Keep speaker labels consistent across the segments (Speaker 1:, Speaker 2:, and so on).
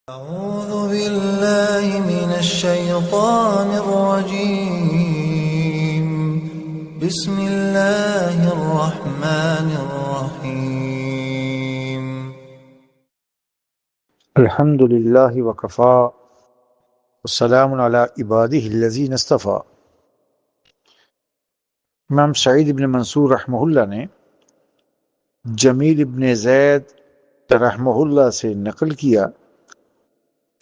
Speaker 1: أعوذ بالله من الشيطان الرجيم. بسم الله الرحمن الرحيم.
Speaker 2: الحمد للہ وکفا والسلام علی عبادہ الذین اصطفیٰ۔ امام سعید بن منصور رحمہ اللہ نے جمیل بن زید رحمہ اللہ سے نقل کیا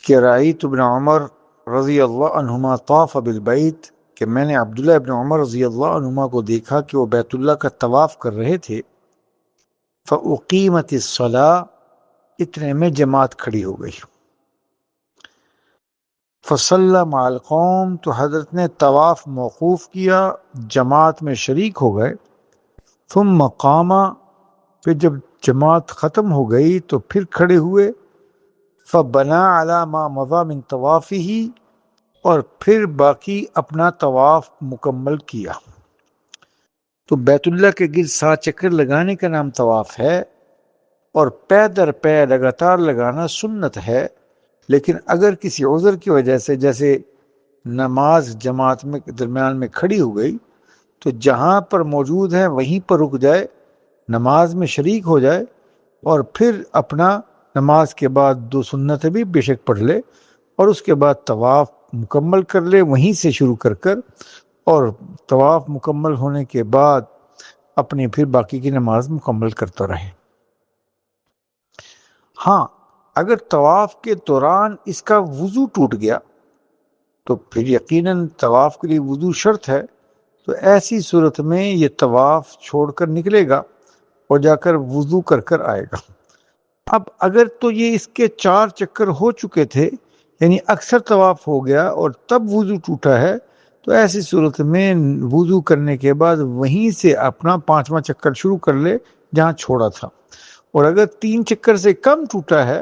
Speaker 2: کہ رأیت ابن عمر رضی اللہ عنہما طاف بالبیت، کہ میں نے عبداللہ ابن عمر رضی اللہ عنہما کو دیکھا کہ وہ بیت اللہ کا طواف کر رہے تھے۔ فأقیمت الصلاۃ، اتنے میں جماعت کھڑی ہو گئی۔ فصلی مع القوم، تو حضرت نے طواف موقوف کیا، جماعت میں شریک ہو گئے۔ ثم قام، پھر جب جماعت ختم ہو گئی تو پھر کھڑے ہوئے۔ فبنا علی ما مضی من طوافہ، اور پھر باقی اپنا طواف مکمل کیا۔ تو بیت اللہ کے گرد 7 چکر لگانے کا نام طواف ہے، اور پے در پے لگاتار لگانا سنت ہے۔ لیکن اگر کسی عذر کی وجہ سے، جیسے نماز جماعت میں درمیان میں کھڑی ہو گئی، تو جہاں پر موجود ہیں وہیں پر رک جائے، نماز میں شریک ہو جائے، اور پھر اپنا نماز کے بعد 2 سنتیں بھی بے شک پڑھ لے، اور اس کے بعد طواف مکمل کر لے وہیں سے شروع کر اور طواف مکمل ہونے کے بعد اپنی پھر باقی کی نماز مکمل کرتا رہے۔ ہاں، اگر طواف کے دوران اس کا وضو ٹوٹ گیا تو پھر یقیناً طواف کے لیے وضو شرط ہے، تو ایسی صورت میں یہ طواف چھوڑ کر نکلے گا اور جا کر وضو کر آئے گا۔ اب اگر تو یہ اس کے 4 چکر ہو چکے تھے، یعنی اکثر طواف ہو گیا اور تب وضو ٹوٹا ہے، تو ایسی صورت میں وضو کرنے کے بعد وہیں سے اپنا 5واں چکر شروع کر لے جہاں چھوڑا تھا۔ اور اگر 3 چکر سے کم ٹوٹا ہے،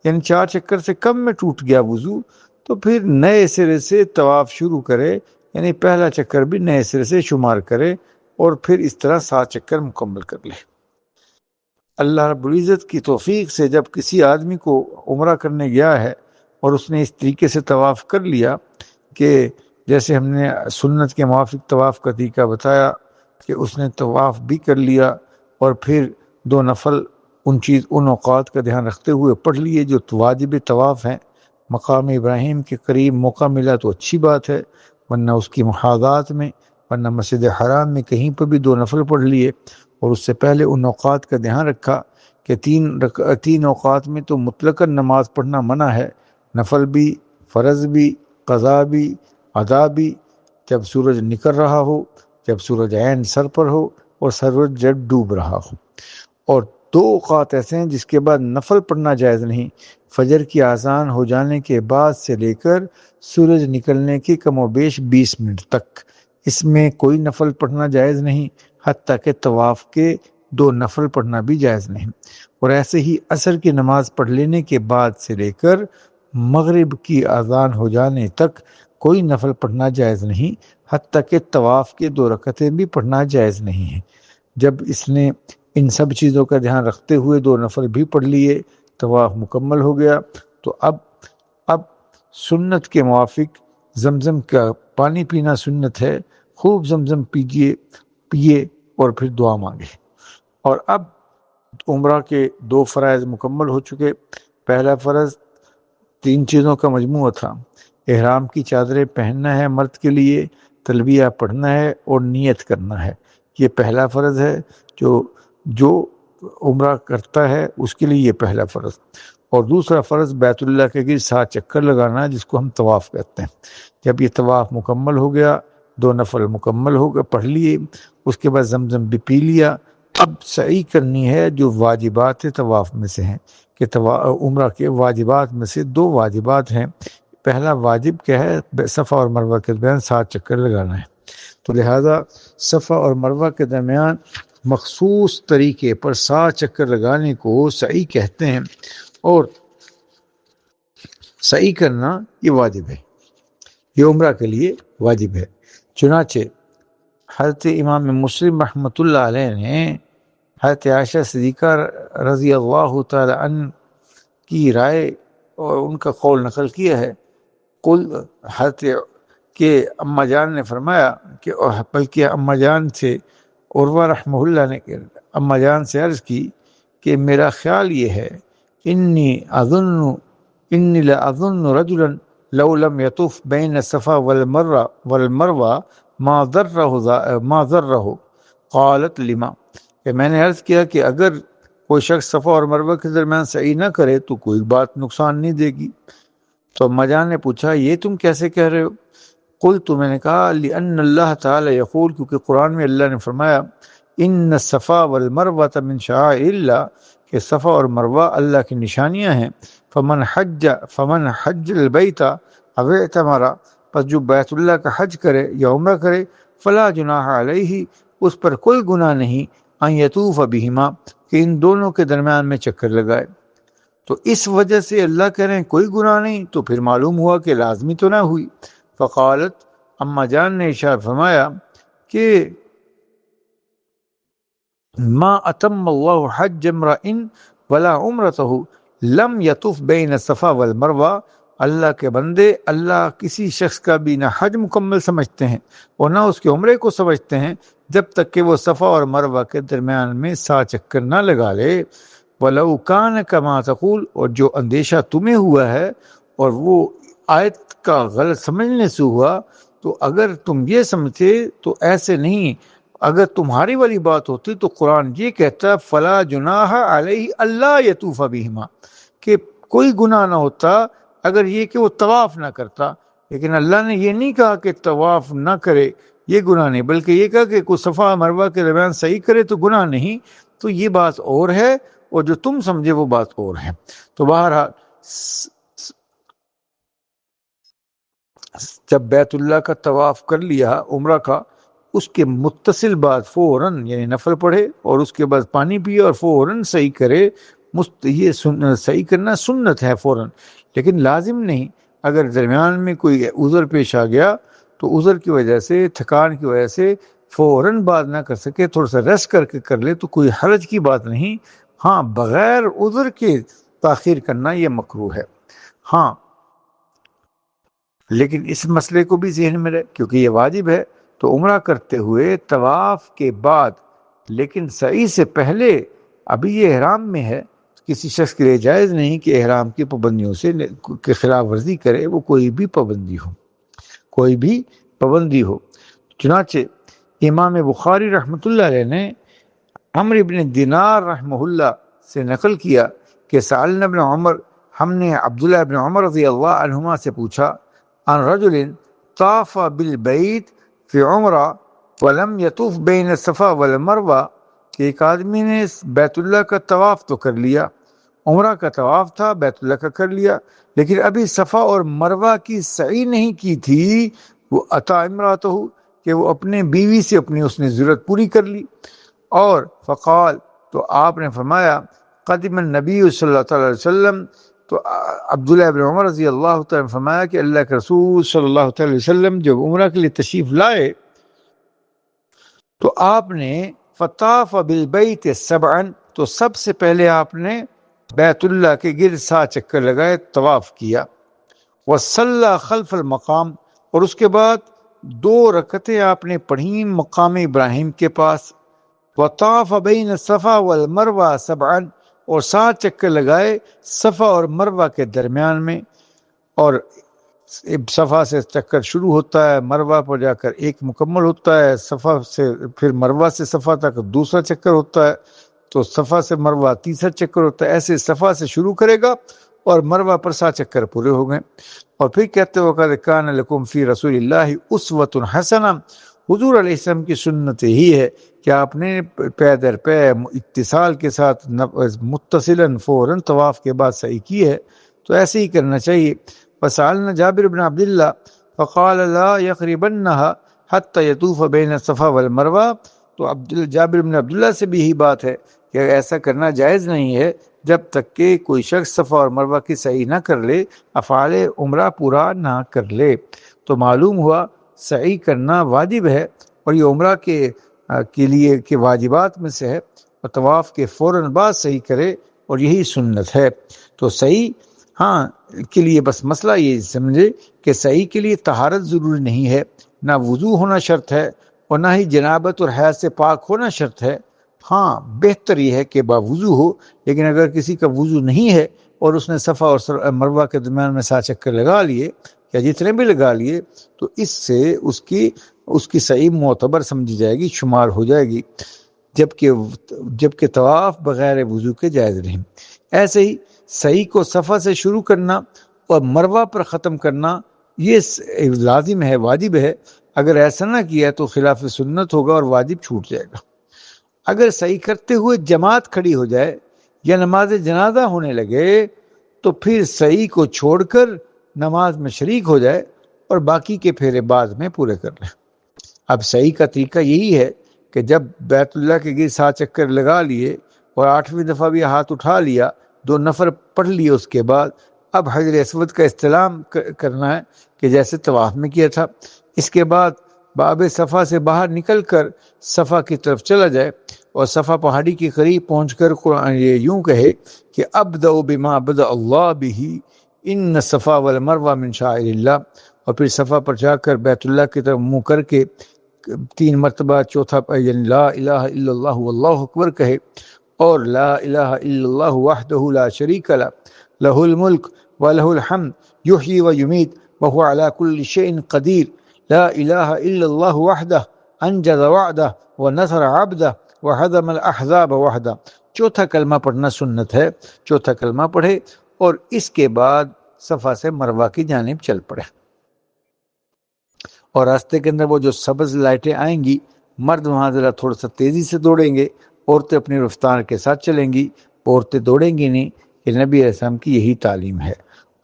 Speaker 2: یعنی 4 چکر سے کم میں ٹوٹ گیا وضو، تو پھر نئے سرے سے طواف شروع کرے، یعنی پہلا چکر بھی نئے سرے سے شمار کرے، اور پھر اس طرح 7 چکر مکمل کر لے۔ اللہ رب العزت کی توفیق سے جب کسی آدمی کو عمرہ کرنے گیا ہے اور اس نے اس طریقے سے طواف کر لیا کہ جیسے ہم نے سنت کے موافق طواف کا طریقہ بتایا کہ اس نے طواف بھی کر لیا اور پھر 2 نفل ان اوقات کا دھیان رکھتے ہوئے پڑھ لیے جو واجب طواف ہیں۔ مقام ابراہیم کے قریب موقع ملا تو اچھی بات ہے، ورنہ اس کی محاذات میں، ورنہ مسجد حرام میں کہیں پر بھی 2 نفل پڑھ لیے، اور اس سے پہلے ان اوقات کا دھیان رکھا کہ 3 اوقات میں تو مطلقاً نماز پڑھنا منع ہے، نفل بھی، فرض بھی، قضا بھی، ادا بھی، جب سورج نکل رہا ہو، جب سورج عین سر پر ہو، اور سورج جب ڈوب رہا ہو۔ اور 2 اوقات ایسے ہیں جس کے بعد نفل پڑھنا جائز نہیں، فجر کی اذان ہو جانے کے بعد سے لے کر سورج نکلنے کے کم و بیش 20 منٹ تک، اس میں کوئی نفل پڑھنا جائز نہیں، حتیٰ کہ طواف کے 2 نفل پڑھنا بھی جائز نہیں۔ اور ایسے ہی عصر کی نماز پڑھ لینے کے بعد سے لے کر مغرب کی اذان ہو جانے تک کوئی نفل پڑھنا جائز نہیں، حتیٰ کہ طواف کے 2 رکعتیں بھی پڑھنا جائز نہیں ہیں۔ جب اس نے ان سب چیزوں کا دھیان رکھتے ہوئے 2 نفل بھی پڑھ لیے، طواف مکمل ہو گیا، تو اب سنت کے موافق زمزم کا پانی پینا سنت ہے، خوب زمزم پیے اور پھر دعا مانگے۔ اور اب عمرہ کے 2 فرائض مکمل ہو چکے۔ پہلا فرض 3 چیزوں کا مجموعہ تھا، احرام کی چادریں پہننا ہے مرد کے لیے، تلبیہ پڑھنا ہے اور نیت کرنا ہے۔ یہ پہلا فرض ہے جو عمرہ کرتا ہے اس کے لیے یہ پہلا فرض۔ اور دوسرا فرض بیت اللہ کے گرد 7 چکر لگانا ہے، جس کو ہم طواف کہتے ہیں۔ جب یہ طواف مکمل ہو گیا، 2 نفل مکمل ہو گئے، پڑھ لیے، اس کے بعد زمزم بھی پی لیا، اب سعی کرنی ہے جو واجبات طواف میں سے ہیں، کہ عمرہ کے واجبات میں سے 2 واجبات ہیں۔ پہلا واجب کیا ہے؟ صفا اور مروہ کے درمیان 7 چکر لگانا ہے۔ تو لہذا صفا اور مروہ کے درمیان مخصوص طریقے پر 7 چکر لگانے کو سعی کہتے ہیں، اور سعی کرنا یہ واجب ہے، یہ عمرہ کے لیے واجب ہے۔ چنانچہ حضرت امام مسلم رحمۃ اللہ علیہ نے حضرت عائشہ صدیقہ رضی اللہ تعالی عنہ کی رائے اور ان کا قول نقل کیا ہے، قل حضرت کہ اماں جان نے فرمایا کہ بلکہ اماں جان سے عروہ رحمہ اللہ نے اماں جان سے عرض کی کہ میرا خیال یہ ہے، انی لاظن رجلا لو لم يطوف بین الصفا والمروہ ما ضرہ قالت لما، کہ میں نے عرض کیا کہ اگر کوئی شخص صفا اور مروہ کے درمیان سعی نہ کرے تو کوئی بات نقصان نہیں دے گی۔ تو اماں جان نے پوچھا یہ تم کیسے کہہ رہے ہو؟ قلت، میں نے کہا لأن اللہ تعالی یقول، کیونکہ قرآن میں اللہ نے فرمایا ان الصفا والمروہ من شعائر اللہ، کہ صفا اور مروہ اللہ کی نشانیاں ہیں۔ فمن حج البیت او اعتمر، پس جو بیت اللہ کا حج کرے یا عمرہ کرے، فلا جناح علیہ، اس پر کوئی گناہ نہیں، ان یطوف بہما، کہ ان دونوں کے درمیان میں چکر لگائے۔ تو اس وجہ سے اللہ کہہ رہے ہیں کوئی گناہ نہیں، تو پھر معلوم ہوا کہ لازمی تو نہ ہوئی۔ فقالت، اماں جان نے ارشاد فرمایا کہ ما اتم اللہ حج امرئ ولا عمرتہ لم یطف بین الصفا والمروہ، اللہ کے بندے اللہ کسی شخص کا بھی نہ حج مکمل سمجھتے ہیں اور نہ اس کے عمرے کو سمجھتے ہیں جب تک کہ وہ صفا اور مروہ کے درمیان میں 7 چکر نہ لگا لے۔ وَلَوْ كَانَ كَمَا تَقُولُ، اور جو اندیشہ تمہیں ہوا ہے اور وہ آیت کا غلط سمجھنے سے ہوا، تو اگر تم یہ سمجھتے تو ایسے نہیں، اگر تمہاری والی بات ہوتی تو قرآن یہ کہتا فلا جناح علیہ اللہ یطوف بہما، کہ کوئی گناہ نہ ہوتا اگر یہ کہ وہ طواف نہ کرتا، لیکن اللہ نے یہ نہیں کہا کہ طواف نہ کرے یہ گناہ نہیں، بلکہ یہ کہا کہ کوئی صفا مروہ کے درمیان صحیح کرے تو گناہ نہیں۔ تو یہ بات اور ہے اور جو تم سمجھے وہ بات اور ہے۔ تو بہرحال جب بیت اللہ کا طواف کر لیا عمرہ کا، اس کے متصل بعد فوراً یعنی نفل پڑھے اور اس کے بعد پانی پیے اور فوراً صحیح کرے۔ یہ صحیح کرنا سنت ہے فوراً، لیکن لازم نہیں۔ اگر درمیان میں کوئی عذر پیش آ گیا تو عذر کی وجہ سے، تھکان کی وجہ سے فوراً بات نہ کر سکے، تھوڑا سا ریسٹ کر کے کر لے تو کوئی حرج کی بات نہیں۔ ہاں بغیر عذر کے تاخیر کرنا یہ مکروہ ہے۔ ہاں لیکن اس مسئلے کو بھی ذہن میں رہے، کیونکہ یہ واجب ہے، تو عمرہ کرتے ہوئے طواف کے بعد لیکن سعی سے پہلے ابھی یہ احرام میں ہے، کسی شخص کے لیے جائز نہیں کہ احرام کی پابندیوں سے کے خلاف ورزی کرے، وہ کوئی بھی پابندی ہو۔ چنانچہ امام بخاری رحمۃ اللہ علیہ نے عمرو بن دینار رحمہ اللہ سے نقل کیا کہ سألنا ابن عمر، ہم نے عبداللہ ابن عمر رضی اللہ عنہما سے پوچھا، عن رجل طاف بالبیت فی عمرہ ولم یطوف بین الصفا والمروہ، کہ ایک آدمی نے بیت اللہ کا طواف تو کر لیا، عمرہ کا طواف تھا، بیت اللہ کا کر لیا، لیکن ابھی صفا اور مروہ کی سعی نہیں کی تھی، وہ اتا امراتہ، کہ وہ اپنے بیوی سے اس نے ضرورت پوری کر لی، اور فقال، تو آپ نے فرمایا قدم النبی صلی اللہ تعالی علیہ وسلم، تو عبداللہ ابن عمر رضی اللہ تعالی نے فرمایا کہ اللہ کے رسول صلی اللہ تعالی علیہ وسلم جب عمرہ کے لیے تشریف لائے تو آپ نے فطاف بالبیت سبعا، تو سب سے پہلے آپ نے بیت اللہ کے گرد 7 چکر لگائے، طواف کیا، وصلی خلف المقام، اور اس کے بعد 2 رکعتیں آپ نے پڑھیں مقام ابراہیم کے پاس، وطاف بین الصفا والمروہ سبعا، اور 7 چکر لگائے صفا اور مروہ کے درمیان میں، اور صفا سے چکر شروع ہوتا ہے، مروہ پر جا کر ایک مکمل ہوتا ہے، صفا سے پھر مروہ سے صفا تک دوسرا چکر ہوتا ہے، تو صفا سے مروہ تیسرا چکر ہوتا ہے، ایسے صفا سے شروع کرے گا اور مروہ پر 7 چکر پورے ہو گئے، اور پھر کہتے ہو کہ کان لکم فی رسول اللہ اسوۃ حسنہ، حضور علیہ السلام کی سنت ہی ہے کہ آپ نے پے در پے اتصال کے ساتھ متصلاً فوراً طواف کے بعد صحیح کی ہے، تو ایسے ہی کرنا چاہیے۔ فسألنا جابر بن عبداللہ فقال لا يقربنها حتى يطوف بین الصفا والمروہ، تو جابر بن عبداللہ سے بھی یہی بات ہے کہ ایسا کرنا جائز نہیں ہے جب تک کہ کوئی شخص صفا اور مروہ کی سعی نہ کر لے، افعال عمرہ پورا نہ کر لے۔ تو معلوم ہوا سعی کرنا واجب ہے، اور یہ عمرہ کے لیے کہ واجبات میں سے ہے، اور طواف کے فوراً بعد صحیح کرے، اور یہی سنت ہے۔ تو صحیح، ہاں کے لیے بس مسئلہ یہ سمجھے کہ سعی کے لیے طہارت ضروری نہیں ہے، نہ وضو ہونا شرط ہے اور نہ ہی جنابت اور حیض سے پاک ہونا شرط ہے۔ ہاں بہتر یہ ہے کہ باوضو ہو، لیکن اگر کسی کا وضو نہیں ہے اور اس نے صفا اور مروہ کے درمیان میں 7 چکر لگا لیے یا جتنے بھی لگا لیے تو اس سے اس کی سعی معتبر سمجھی جائے گی، شمار ہو جائے گی، جبکہ طواف بغیر وضو کے جائز نہیں۔ ایسے ہی سعی کو صفا سے شروع کرنا اور مروہ پر ختم کرنا یہ لازم ہے، واجب ہے۔ اگر ایسا نہ کیا تو خلاف سنت ہوگا اور واجب چھوٹ جائے گا۔ اگر سعی کرتے ہوئے جماعت کھڑی ہو جائے یا نماز جنازہ ہونے لگے تو پھر سعی کو چھوڑ کر نماز میں شریک ہو جائے اور باقی کے پھیرے بعد میں پورے کر لیں۔ اب سعی کا طریقہ یہی ہے کہ جب بیت اللہ کے گرد 7 چکر لگا لیے اور 8ویں دفعہ بھی ہاتھ اٹھا لیا، 2 نفر پڑھ لیے، اس کے بعد اب حجر اسود کا استلام کرنا ہے کہ جیسے طواف میں کیا تھا۔ اس کے بعد باب صفا سے باہر نکل کر صفا کی طرف چلا جائے اور صفا پہاڑی کے قریب پہنچ کر قرآن یہ یوں کہے کہ ابدأ بما بدأ اللہ بہ ان الصفا والمروہ من شعائر اللہ، اور پھر صفا پر جا کر بیت اللہ کی طرف منہ کر کے 3 مرتبہ چوتھا یعنی لا الہ الا اللہ واللہ اکبر کہے، اور لا الہ الا اللہ وحدہ لا شریک لہ لہ الملک ولہ الحمد یحیی ویمیت وہو علی کل شیء قدیر، لا الہ الا اللہ وحدہ انجز وعدہ ونصر عبدہ وہزم الاحزاب وحدہ۔ چوتھا کلمہ پڑھنا سنت ہے، چوتھا کلمہ پڑھے اور اس کے بعد صفا سے مروہ کی جانب چل پڑے، اور راستے کے اندر وہ جو سبز لائٹیں آئیں گی، مرد وہاں ذرا تھوڑا سا تیزی سے دوڑیں گے، عورتیں اپنی رفتار کے ساتھ چلیں گی، عورتیں دوڑیں گی نہیں، کہ نبی علیہ السلام کی یہی تعلیم ہے،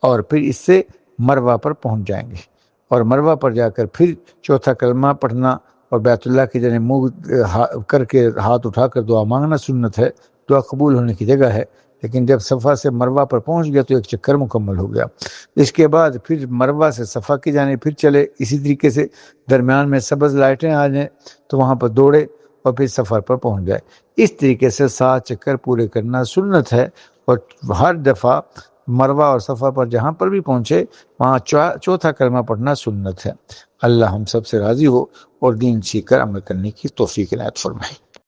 Speaker 2: اور پھر اس سے مروہ پر پہنچ جائیں گے، اور مروہ پر جا کر پھر چوتھا کلمہ پڑھنا اور بیت اللہ کی جانب منہ کر کے ہاتھ اٹھا کر دعا مانگنا سنت ہے، دعا قبول ہونے کی جگہ ہے۔ لیکن جب صفا سے مروہ پر پہنچ گیا تو 1 چکر مکمل ہو گیا۔ اس کے بعد پھر مروہ سے صفا کی جانب پھر چلے، اسی طریقے سے درمیان میں سبز لائٹیں آ جائیں تو وہاں پر دوڑے اور پھر سفر پر پہنچ جائے۔ اس طریقے سے 7 چکر پورے کرنا سنت ہے، اور ہر دفعہ مروہ اور صفا پر جہاں پر بھی پہنچے وہاں چوتھا کلمہ پڑھنا سنت ہے۔ اللہ ہم سب سے راضی ہو اور دین سیکھ کر عمل کرنے کی توفیق عنایت فرمائے۔